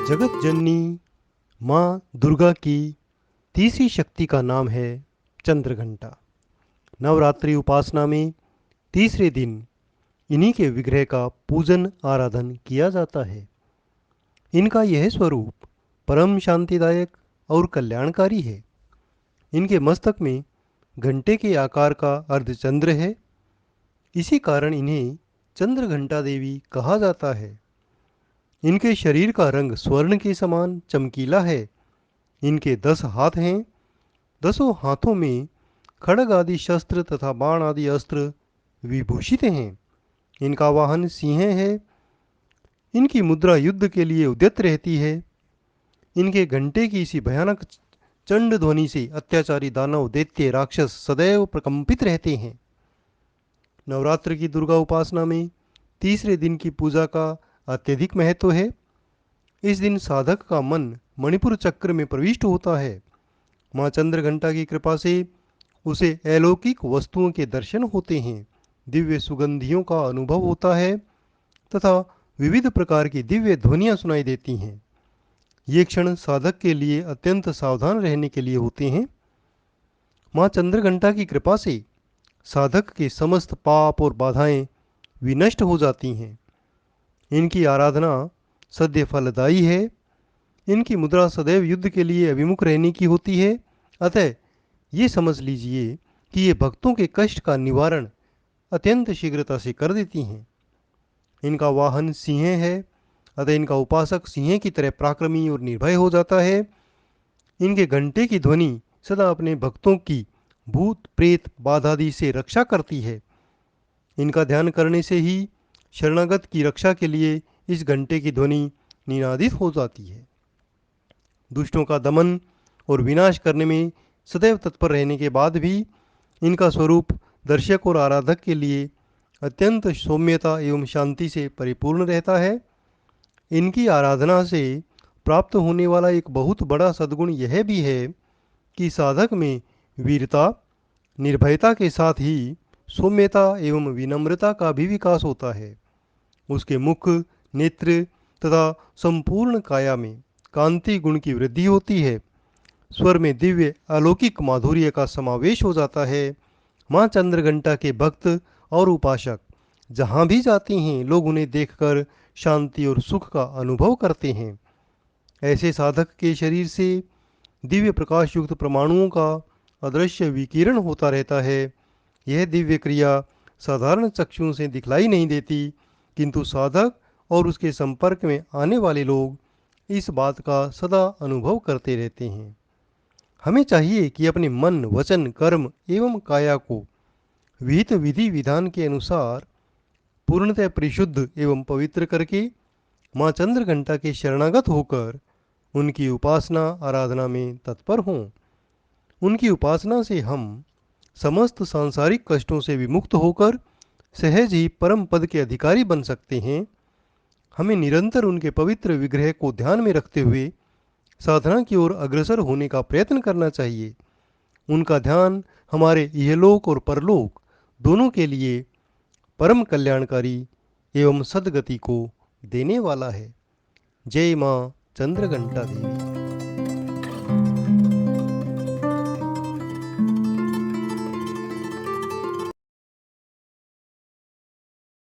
जगत जननी माँ दुर्गा की तीसरी शक्ति का नाम है चंद्रघंटा। नवरात्रि उपासना में तीसरे दिन इन्हीं के विग्रह का पूजन आराधन किया जाता है। इनका यह स्वरूप परम शांतिदायक और कल्याणकारी है। इनके मस्तक में घंटे के आकार का अर्धचंद्र है। इसी कारण इन्हें चंद्रघंटा देवी कहा जाता है। इनके शरीर का रंग स्वर्ण के समान चमकीला है। इनके 10 हाथ हैं। 10 हाथों में खड्ग आदि शस्त्र तथा बाण आदि अस्त्र विभूषित हैं। इनका वाहन सिंह है। इनकी मुद्रा युद्ध के लिए उद्यत रहती है। इनके घंटे की इसी भयानक चंड ध्वनि से अत्याचारी दानव दैत्य राक्षस सदैव प्रकंपित रहते हैं। नवरात्र की दुर्गा उपासना में तीसरे दिन की पूजा का अत्यधिक महत्व है। इस दिन साधक का मन मणिपुर चक्र में प्रविष्ट होता है। माँ चंद्रघंटा की कृपा से उसे अलौकिक वस्तुओं के दर्शन होते हैं, दिव्य सुगंधियों का अनुभव होता है तथा विविध प्रकार की दिव्य ध्वनियाँ सुनाई देती हैं। ये क्षण साधक के लिए अत्यंत सावधान रहने के लिए होते हैं। माँ चंद्रघंटा की कृपा से साधक के समस्त पाप और बाधाएं विनष्ट हो जाती हैं। इनकी आराधना सद्य फलदायी है। इनकी मुद्रा सदैव युद्ध के लिए अभिमुख रहने की होती है। अतः ये समझ लीजिए कि ये भक्तों के कष्ट का निवारण अत्यंत शीघ्रता से कर देती हैं। इनका वाहन सिंह है। अतः इनका उपासक सिंह की तरह पराक्रमी और निर्भय हो जाता है। इनके घंटे की ध्वनि सदा अपने भक्तों की भूत प्रेत बाधादि से रक्षा करती है। इनका ध्यान करने से ही शरणागत की रक्षा के लिए इस घंटे की ध्वनि निनादित हो जाती है। दुष्टों का दमन और विनाश करने में सदैव तत्पर रहने के बाद भी इनका स्वरूप दर्शक और आराधक के लिए अत्यंत सौम्यता एवं शांति से परिपूर्ण रहता है। इनकी आराधना से प्राप्त होने वाला एक बहुत बड़ा सद्गुण यह भी है कि साधक में वीरता निर्भयता के साथ ही सौम्यता एवं विनम्रता का भी विकास होता है। उसके मुख नेत्र तथा संपूर्ण काया में कांति गुण की वृद्धि होती है। स्वर में दिव्य अलौकिक माधुर्य का समावेश हो जाता है। माँ चंद्रघंटा के भक्त और उपासक जहाँ भी जाते हैं लोग उन्हें देखकर शांति और सुख का अनुभव करते हैं। ऐसे साधक के शरीर से दिव्य प्रकाश युक्त परमाणुओं का अदृश्य विकिरण होता रहता है। यह दिव्य क्रिया साधारण चक्षुओं से दिखलाई नहीं देती, किंतु साधक और उसके संपर्क में आने वाले लोग इस बात का सदा अनुभव करते रहते हैं। हमें चाहिए कि अपने मन वचन कर्म एवं काया को विहित विधि विधान के अनुसार पूर्णतः परिशुद्ध एवं पवित्र करके माँ चंद्रघंटा के शरणागत होकर उनकी उपासना आराधना में तत्पर हों। उनकी उपासना से हम समस्त सांसारिक कष्टों से विमुक्त होकर सहज ही परम पद के अधिकारी बन सकते हैं। हमें निरंतर उनके पवित्र विग्रह को ध्यान में रखते हुए साधना की ओर अग्रसर होने का प्रयत्न करना चाहिए। उनका ध्यान हमारे इहलोक और परलोक दोनों के लिए परम कल्याणकारी एवं सद्गति को देने वाला है। जय माँ चंद्रघंटा देवी।